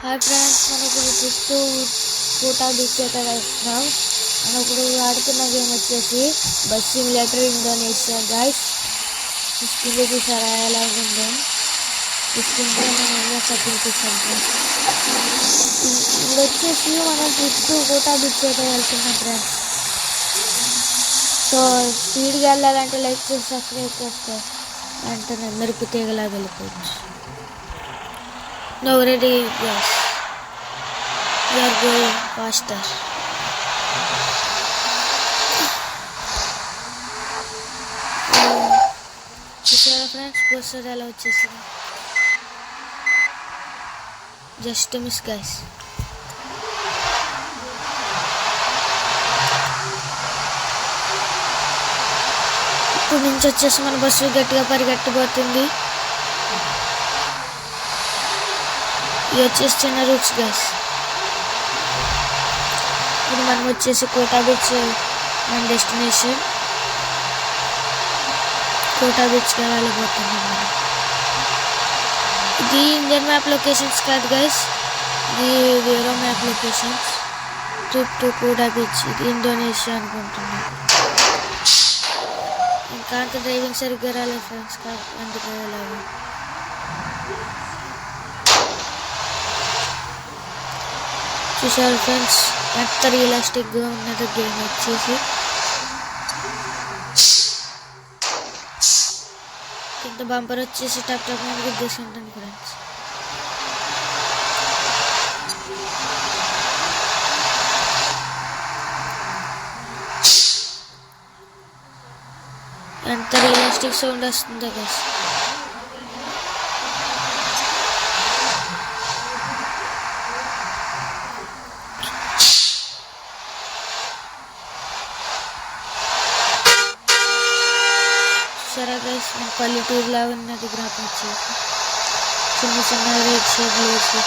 Hi friends, మనం ఇప్పుడు చుట్టూ కోటా బీచ్ అయితే వెళ్తున్నాం. మనం ఇప్పుడు ఆడుతున్న గేమ్ వచ్చేసి bus simulator Indonesia guys. Skin చూసారా ఎలా ఉందో? ఈ స్కిన్ మనం సెట్టింగ్ చేసాం. ఇప్పుడు వచ్చేసి మనం చుట్టూ కోటా బీచ్ అయితే వెళ్తున్నాం ఫ్రెండ్స్. సో స్పీడ్గా వెళ్ళాలంటే లైక్ చేసి సబ్స్క్రైబ్ చేస్తే వెంటనే మెరుపు తీగలా వెళ్ళిపోవచ్చు. No ready, yes. We are going faster. చూసారా ఫ్రెండ్స్, పోస్టర్ ఎలా వచ్చేసింది. Just miss guys. ఇప్పుడు నుంచి వచ్చేసి మన బస్సు గట్టిగా పరిగెట్టబోతుంది. ఇది వచ్చేసి చిన్న రూట్స్ గైస్. ఇప్పుడు మనం వచ్చేసి కోటా బీచ్ మన డెస్టినేషన్. కోటా బీచ్గా వెళ్ళిపోతున్నాం మనం. ఇది ఇండియన్ మ్యాప్ లొకేషన్స్ కాదు గైస్, ఇది వేరే map locations. Trip to Kuta beach, ఇది ఇండోనేషియా అనుకుంటున్నాను. ఇంకా అంత డ్రైవింగ్ సరిగ్గా రాలేదు ఫ్రెండ్స్, అందుకే వెళ్ళాలి. చూసారు ఫ్రెండ్స్, ఎంత రియలిస్టిక్గా ఉన్నది గేమ్ వచ్చేసి. కింద బంపర్ వచ్చేసి టప్ టప్ మీద గుద్దేసుకుంటాను ఫ్రెండ్స్. ఎంత రియలిస్టిక్ సౌండ్ వస్తుందో గైస్. సరే గైస్, మన పల్లెటూరులా ఉన్నది గ్రాఫ్ వచ్చేసి. చిన్న చిన్న రెడ్ షేడ్ వేసి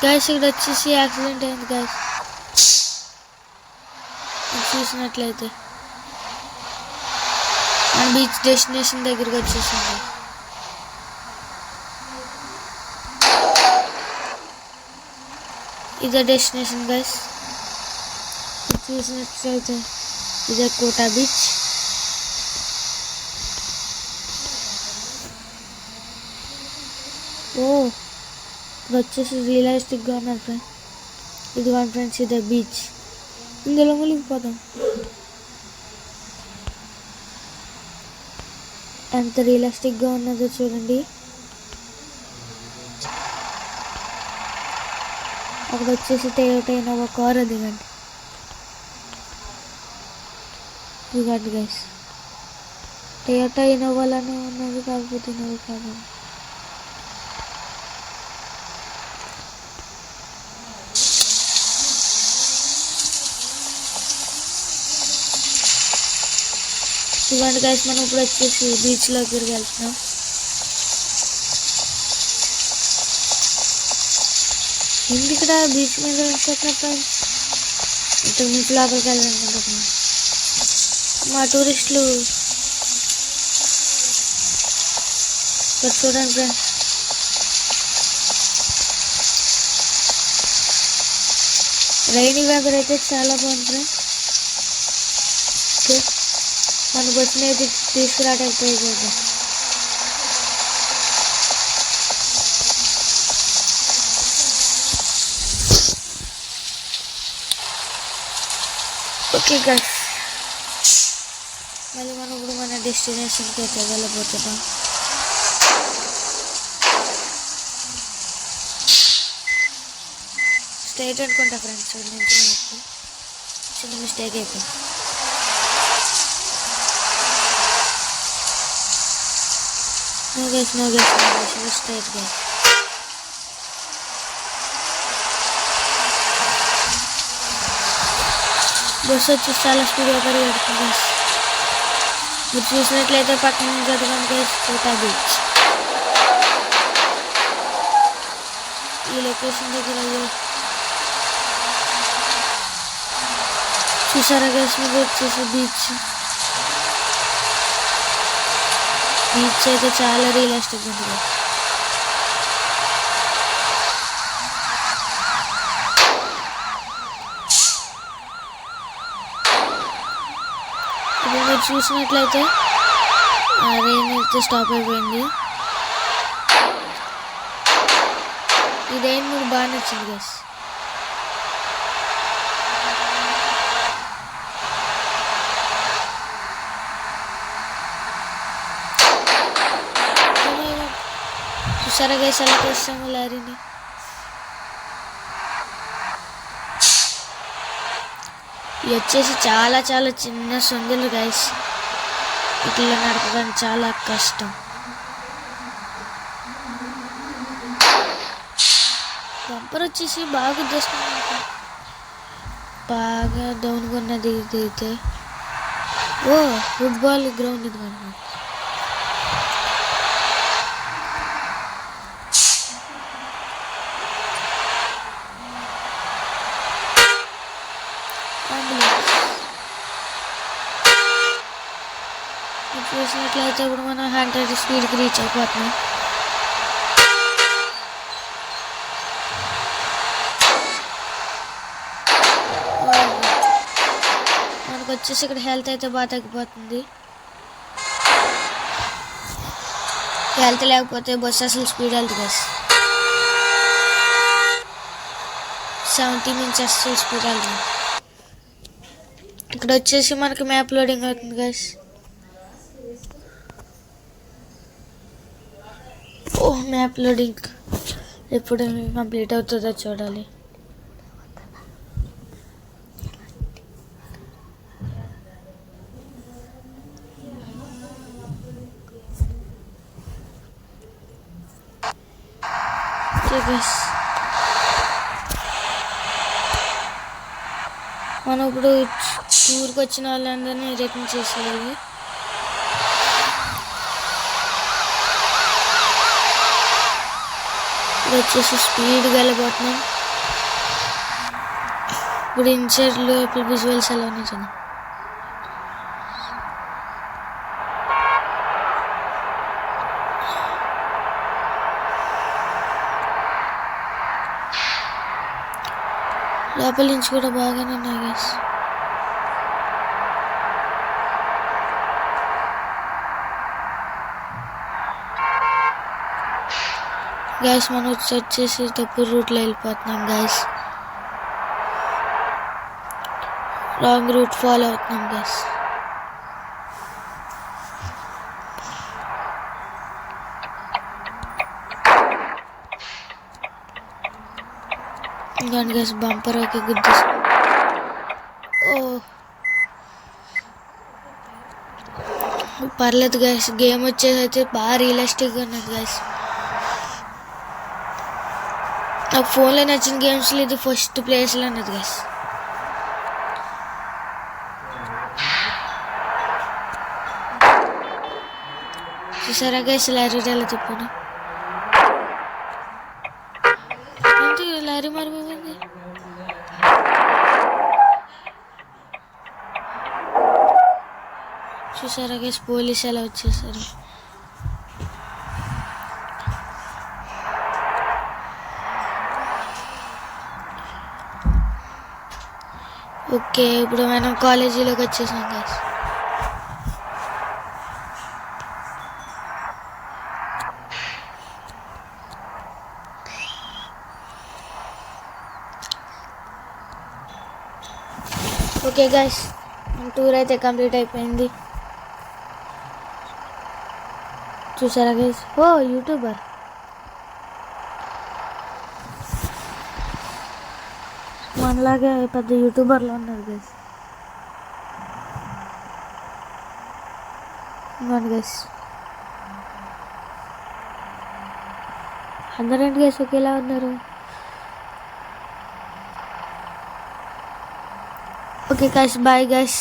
గైస్. ఇక్కడ వచ్చేసి యాక్సిడెంట్ అయింది గైస్. చూసినట్లయితే మన బీచ్ డెస్టినేషన్ దగ్గరికి వచ్చేసింది. ఇదే డెస్టినేషన్ గైస్. చూసినట్లయితే ఇదే కోటా బీచ్. ఇప్పుడు వచ్చేసి రియలిస్టిక్గా ఉన్నారు ఫ్రెండ్స్. ఇది వన్ ఫ్రెండ్స్, ఇదే బీచ్. ఇందులో మునిగిపోతాం. ఎంత రియలిస్టిక్గా ఉన్నదో చూడండి. అక్కడ వచ్చేసి టయోటా ఇన్నోవా కార్ దిగండి. ఇదిగండి గైస్, టయోటా ఇన్నోవాలోనే ఉన్నది, కాకపోతే ఇన్నోవా కాదు. ఇదిగండి గైస్, మనం ఇప్పుడు వచ్చేసి బీచ్లోకి తిరిగి వెళ్తున్నాం. ఎందుకు ఇక్కడ బీచ్ మీద ఉంచుకుంటున్నా ఫ్రెండ్స్? ఇంతకు మించి లోపలికి వెళ్ళాలనుకుంటున్నాం. మా టూరిస్టులు ఇక్కడ చూడండి ఫ్రెండ్స్. రైనీ వెదర్ అయితే చాలా బాగుంది ఫ్రెండ్స్. ఓకే, మన బస్సుని అయితే తీసుకురావడానికి ట్రై చేద్దాం. ఓకే గైస్, మళ్ళీ మనం ఇప్పుడు మన డెస్టినేషన్కి అయితే వెళ్ళబోతున్నాం. స్ట్రైట్ అనుకుంటా ఫ్రెండ్స్, నుంచి చిన్న మిస్టేక్ అయిపోయింది. No guys, straight guys. Bus వచ్చి చాలా స్పీడ్గా పరిగెడుతుంది గైస్. మీరు చూసినట్లయితే పక్కన నుంచి చదవండి గైస్, కోటా బీచ్. ఈ లొకేషన్ దగ్గర చూసారా గైస్, మీకు వచ్చేసి బీచ్. బీచ్ అయితే చాలా రియలిస్టిక్ ఉంది. ఇప్పుడు మీరు చూసినట్లయితే రెయిన్ అయితే స్టాప్ అయిపోయింది. ఈ రెయిన్ మీకు బాగా నచ్చింది గైస్. చూసారా గైస్ ఎలా చేస్తాము లారీని. ఇది వచ్చేసి చాలా చాలా చిన్న సొందులు గైస్. ఇట్లా నడపడానికి చాలా కష్టం. బంపర్ వచ్చేసి బాగా చేస్తున్నాను. బాగా డౌన్గా ఉన్నది ఇది అయితే. ఓ ఫుట్బాల్ గ్రౌండ్ ఇది కదా. చూసినట్లయితే ఇప్పుడు మనం 100 స్పీడ్కి రీచ్ అయిపోతున్నాం. మనకు వచ్చేసి ఇక్కడ హెల్త్ అయితే బాగా తగ్గిపోతుంది. హెల్త్ లేకపోతే బస్సు అసలు స్పీడ్ వెళ్తుంది గైస్. 70 నుంచి అసలు స్పీడ్ వెళ్తుంది. ఇక్కడ వచ్చేసి మనకి మ్యాప్ లోడింగ్ అవుతుంది గైస్. ఓ మ్యాప్ లోడింగ్ ఎప్పుడు కంప్లీట్ అవుతుందో చూడాలి. మనం ఇప్పుడు టూర్కి వచ్చిన వాళ్ళందరినీ రిటర్న్ చేసేయాలి. ఇప్పుడు వచ్చేసి స్పీడ్గా వెళ్ళిపోతున్నాం. ఇప్పుడు ఇన్సైడ్లో ఇప్పుడు విజువల్స్ ఎలా ఉన్నాయి చూడండి. లోపల నుంచి కూడా బాగానే ఉన్నాయి గైస్. గైస్ మనం వచ్చేసి తప్పు రూట్లో వెళ్ళిపోతున్నాం గైస్. రాంగ్ రూట్ ఫాలో అవుతున్నాం గైస్. ఇంకోండి గైస్ బంపర్ ఓకే గుద్దేసి. ఓ పర్లేదు గైస్. గేమ్ వచ్చేసి అయితే బాగా రియలిస్టిక్గా ఉన్నది గైస్. నాకు ఫోన్లో నచ్చిన గేమ్స్లో ఇది ఫస్ట్ ప్లేస్లో ఉన్నది గైస్. చూసారా గైస్ లారీ ఎలా తిప్పాను. ఏంటి లారీ మారిపోయింది. చూసారా గైస్ పోలీస్ ఎలా వచ్చేసారు. ఓకే ఇప్పుడు మనం కాలేజీలోకి వచ్చేసాం గైస్. ఓకే గైస్ మన టూర్ అయితే కంప్లీట్ అయిపోయింది. చూసారా గైస్. ఓ యూట్యూబర్ మనలాగే పెద్ద యూట్యూబర్లో ఉన్నారు గైస్. ఇవ్వండి గైస్. అందరేంటి గైస్ ఒకేలా ఉన్నారు. Okay guys bye guys.